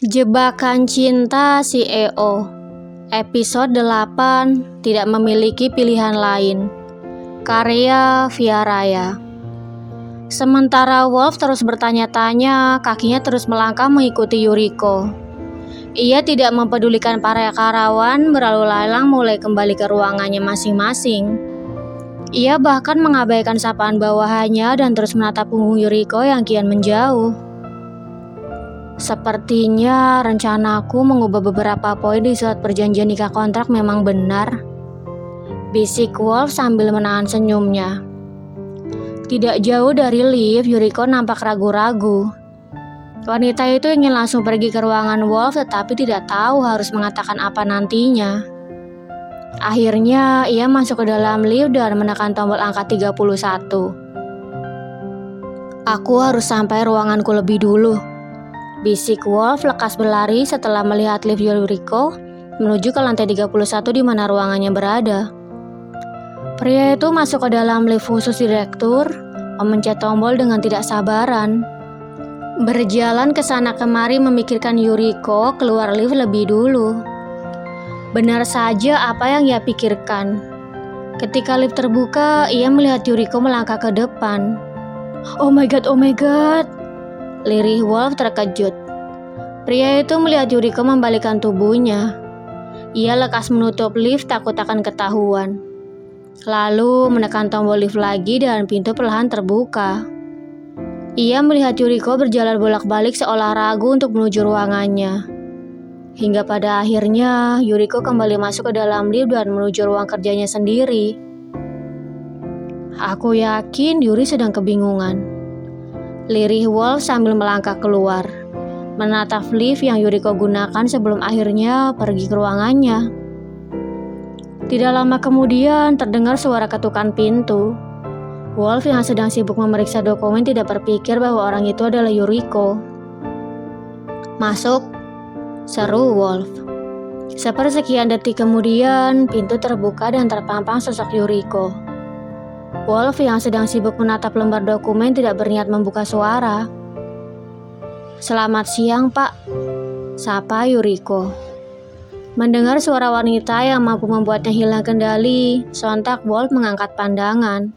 Jebakan Cinta CEO Episode 8 Tidak Memiliki Pilihan Lain. Karya Via Raya. Sementara Wolf terus bertanya-tanya, kakinya terus melangkah mengikuti Yuriko. Ia tidak mempedulikan para karyawan berlalu lalang mulai kembali ke ruangannya masing-masing. Ia bahkan mengabaikan sapaan bawahannya dan terus menatap punggung Yuriko yang kian menjauh. Sepertinya rencanaku mengubah beberapa poin di surat perjanjian nikah kontrak memang benar, bisik Wolf sambil menahan senyumnya. Tidak jauh dari lift, Yuriko nampak ragu-ragu. Wanita itu ingin langsung pergi ke ruangan Wolf tetapi tidak tahu harus mengatakan apa nantinya. Akhirnya ia masuk ke dalam lift dan menekan tombol angka 31. Aku harus sampai ruanganku lebih dulu, bisik Wolf lekas berlari setelah melihat lift Yuriko menuju ke lantai 31 di mana ruangannya berada. Pria itu masuk ke dalam lift khusus direktur, memencet tombol dengan tidak sabaran. Berjalan ke sana kemari memikirkan Yuriko keluar lift lebih dulu. Benar saja apa yang ia pikirkan. Ketika lift terbuka, ia melihat Yuriko melangkah ke depan. Oh my god, lirih Wolf terkejut. Pria itu melihat Yuriko membalikkan tubuhnya. Ia lekas menutup lift takut akan ketahuan. Lalu menekan tombol lift lagi dan pintu perlahan terbuka. Ia melihat Yuriko berjalan bolak-balik seolah ragu untuk menuju ruangannya. Hingga pada akhirnya Yuriko kembali masuk ke dalam lift dan menuju ruang kerjanya sendiri. Aku yakin Yuri sedang kebingungan, lirih Wolf sambil melangkah keluar, menatap lift yang Yuriko gunakan sebelum akhirnya pergi ke ruangannya. Tidak lama kemudian terdengar suara ketukan pintu. Wolf yang sedang sibuk memeriksa dokumen tidak berpikir bahwa orang itu adalah Yuriko. Masuk, seru Wolf. Sepersekian detik kemudian pintu terbuka dan terpampang sosok Yuriko. Wolf yang sedang sibuk menatap lembar dokumen tidak berniat membuka suara. Selamat siang, Pak, sapa Yuriko. Mendengar suara wanita yang mampu membuatnya hilang kendali, sontak Wolf mengangkat pandangan,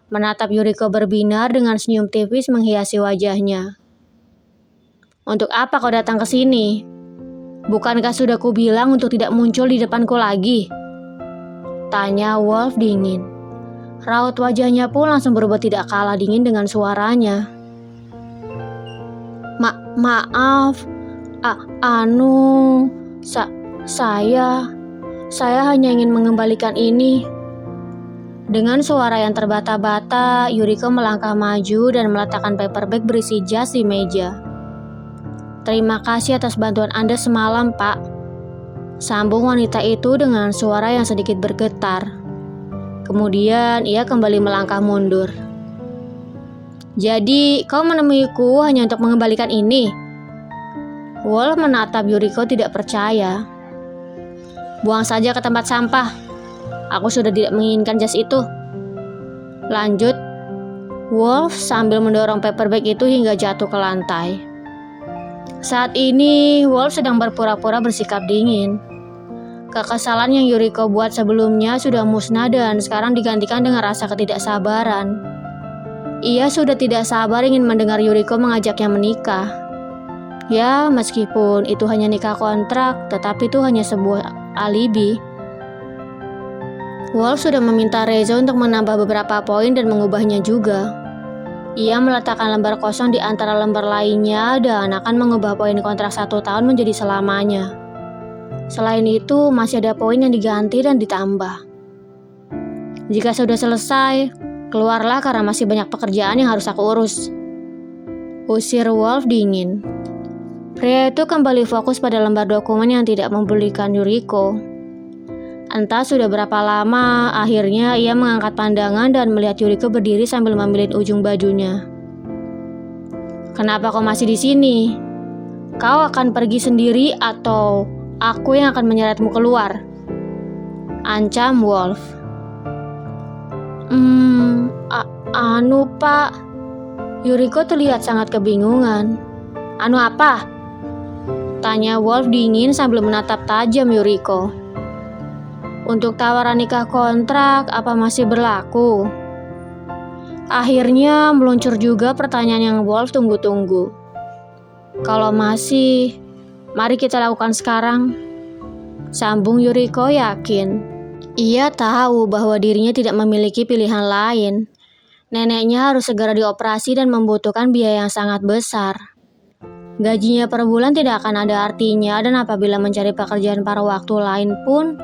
menatap Yuriko berbinar dengan senyum tipis menghiasi wajahnya. Untuk apa kau datang ke sini? Bukankah sudah kubilang untuk tidak muncul di depanku lagi? Tanya Wolf dingin. Raut wajahnya pun langsung berubah tidak kalah dingin dengan suaranya. Maaf, saya hanya ingin mengembalikan ini. Dengan suara yang terbata-bata, Yuriko melangkah maju dan meletakkan paperback berisi jas di meja. Terima kasih atas bantuan Anda semalam, Pak, sambung wanita itu dengan suara yang sedikit bergetar. Kemudian ia kembali melangkah mundur. Jadi, kau menemuiku hanya untuk mengembalikan ini? Wolf menatap Yuriko tidak percaya. Buang saja ke tempat sampah. Aku sudah tidak menginginkan jas itu. Lanjut, Wolf sambil mendorong paperback itu hingga jatuh ke lantai. Saat ini, Wolf sedang berpura-pura bersikap dingin. Kekesalan yang Yuriko buat sebelumnya sudah musnah dan sekarang digantikan dengan rasa ketidaksabaran. Ia sudah tidak sabar ingin mendengar Yuriko mengajaknya menikah. Ya, meskipun itu hanya nikah kontrak, tetapi itu hanya sebuah alibi. Wolf sudah meminta Reza untuk menambah beberapa poin dan mengubahnya juga. Ia meletakkan lembar kosong di antara lembar lainnya dan akan mengubah poin kontrak 1 tahun menjadi selamanya. Selain itu, masih ada poin yang diganti dan ditambah. Jika sudah selesai, keluarlah karena masih banyak pekerjaan yang harus aku urus, usir Wolf dingin. Pria itu kembali fokus pada lembar dokumen yang tidak mempedulikan Yuriko. Entah sudah berapa lama, akhirnya ia mengangkat pandangan dan melihat Yuriko berdiri sambil memilih ujung bajunya. Kenapa kau masih di sini? Kau akan pergi sendiri atau aku yang akan menyeretmu keluar? Ancam Wolf. Pak. Yuriko terlihat sangat kebingungan. Anu apa? Tanya Wolf dingin sambil menatap tajam Yuriko. Untuk tawaran nikah kontrak apa masih berlaku? Akhirnya meluncur juga pertanyaan yang Wolf tunggu-tunggu. Kalau masih, mari kita lakukan sekarang. Sambung Yuriko yakin. Ia tahu bahwa dirinya tidak memiliki pilihan lain. Neneknya harus segera dioperasi dan membutuhkan biaya yang sangat besar. Gajinya per bulan tidak akan ada artinya dan apabila mencari pekerjaan paruh waktu lain pun,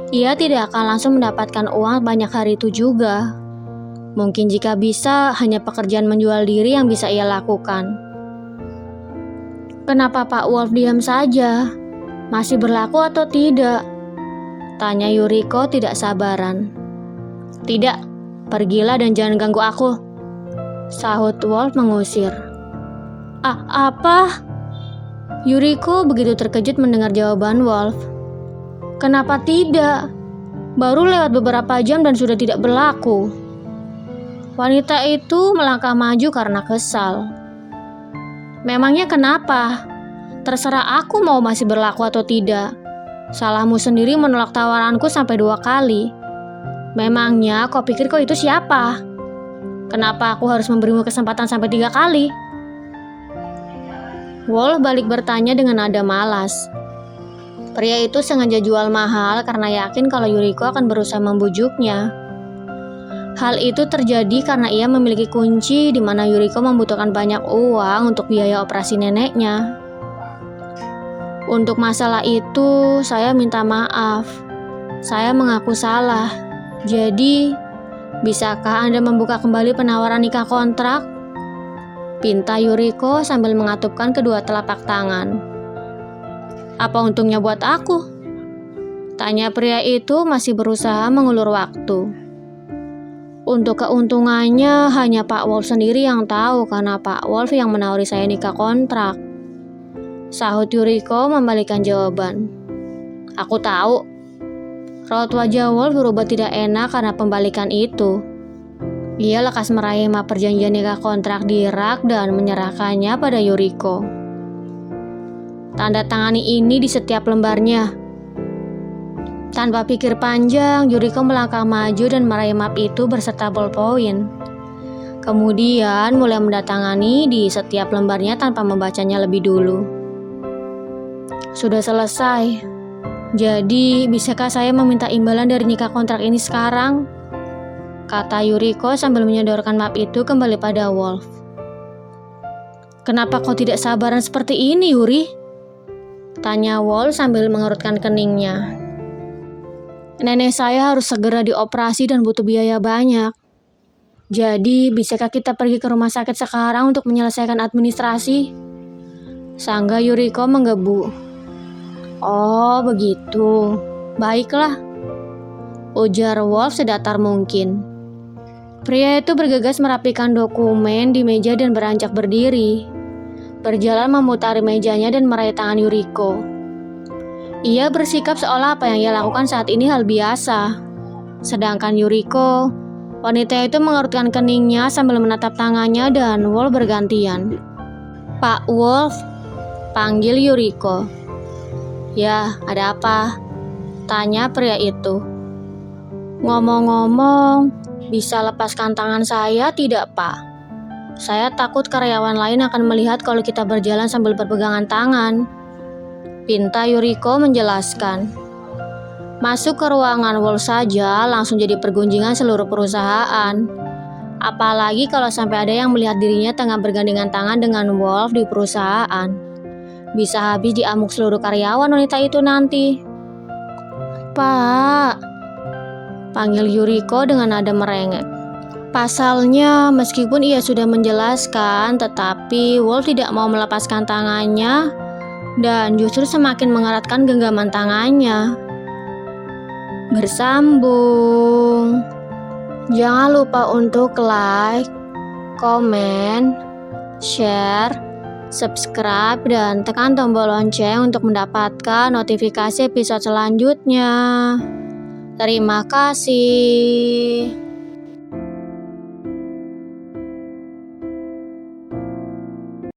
ia tidak akan langsung mendapatkan uang banyak hari itu juga. Mungkin jika bisa, hanya pekerjaan menjual diri yang bisa ia lakukan. Kenapa Pak Wolf diam saja? Masih berlaku atau tidak? Tanya Yuriko tidak sabaran. Tidak, pergilah dan jangan ganggu aku. Sahut Wolf mengusir. Apa? Yuriko begitu terkejut mendengar jawaban Wolf. Kenapa tidak? Baru lewat beberapa jam dan sudah tidak berlaku. Wanita itu melangkah maju karena kesal. Memangnya kenapa? Terserah aku mau masih berlaku atau tidak. Salahmu sendiri menolak tawaranku sampai 2 kali. Memangnya kau pikir kau itu siapa? Kenapa aku harus memberimu kesempatan sampai 3 kali? Wolf balik bertanya dengan nada malas. Pria itu sengaja jual mahal karena yakin kalau Yuriko akan berusaha membujuknya. Hal itu terjadi karena ia memiliki kunci di mana Yuriko membutuhkan banyak uang untuk biaya operasi neneknya. Untuk masalah itu, saya minta maaf. Saya mengaku salah. Jadi, bisakah Anda membuka kembali penawaran nikah kontrak? Pinta Yuriko sambil mengatupkan kedua telapak tangan. Apa untungnya buat aku? Tanya pria itu masih berusaha mengulur waktu. Untuk keuntungannya hanya Pak Wolf sendiri yang tahu karena Pak Wolf yang menawari saya nikah kontrak. Sahut Yuriko membalikan jawaban. Aku tahu. Raut wajah Wolf berubah tidak enak karena pembalikan itu. Ia lekas meraih map perjanjian nikah kontrak di rak dan menyerahkannya pada Yuriko. Tanda tangani ini di setiap lembarnya. Tanpa pikir panjang, Yuriko melangkah maju dan meraih map itu berserta ballpoint. Kemudian mulai mendatangani di setiap lembarnya tanpa membacanya lebih dulu. Sudah selesai. Jadi, bisakah saya meminta imbalan dari nikah kontrak ini sekarang? Kata Yuriko sambil menyodorkan map itu kembali pada Wolf. Kenapa kau tidak sabaran seperti ini, Yuri? Tanya Wolf sambil mengerutkan keningnya. Nenek saya harus segera dioperasi dan butuh biaya banyak. Jadi, bisakah kita pergi ke rumah sakit sekarang untuk menyelesaikan administrasi? Sangga Yuriko menggebu. Oh, begitu. Baiklah. Ujar Wolf sedatar mungkin. Pria itu bergegas merapikan dokumen di meja dan beranjak berdiri. Berjalan memutari mejanya dan meraih tangan Yuriko. Ia bersikap seolah apa yang ia lakukan saat ini hal biasa. Sedangkan Yuriko, wanita itu mengerutkan keningnya sambil menatap tangannya dan Wolf bergantian. Pak Wolf, panggil Yuriko. Ya, ada apa? Tanya pria itu. Ngomong-ngomong, bisa lepaskan tangan saya tidak, Pak? Saya takut karyawan lain akan melihat kalau kita berjalan sambil berpegangan tangan. Pinta Yuriko menjelaskan. Masuk ke ruangan Wolf saja langsung jadi pergunjingan seluruh perusahaan. Apalagi kalau sampai ada yang melihat dirinya tengah bergandengan tangan dengan Wolf di perusahaan. Bisa habis diamuk seluruh karyawan wanita itu nanti. Pak, panggil Yuriko dengan nada merengek. Pasalnya, meskipun ia sudah menjelaskan, tetapi Wolf tidak mau melepaskan tangannya dan justru semakin mengeratkan genggaman tangannya. Bersambung. Jangan lupa untuk like, komen, share, subscribe, dan tekan tombol lonceng untuk mendapatkan notifikasi episode selanjutnya. Terima kasih.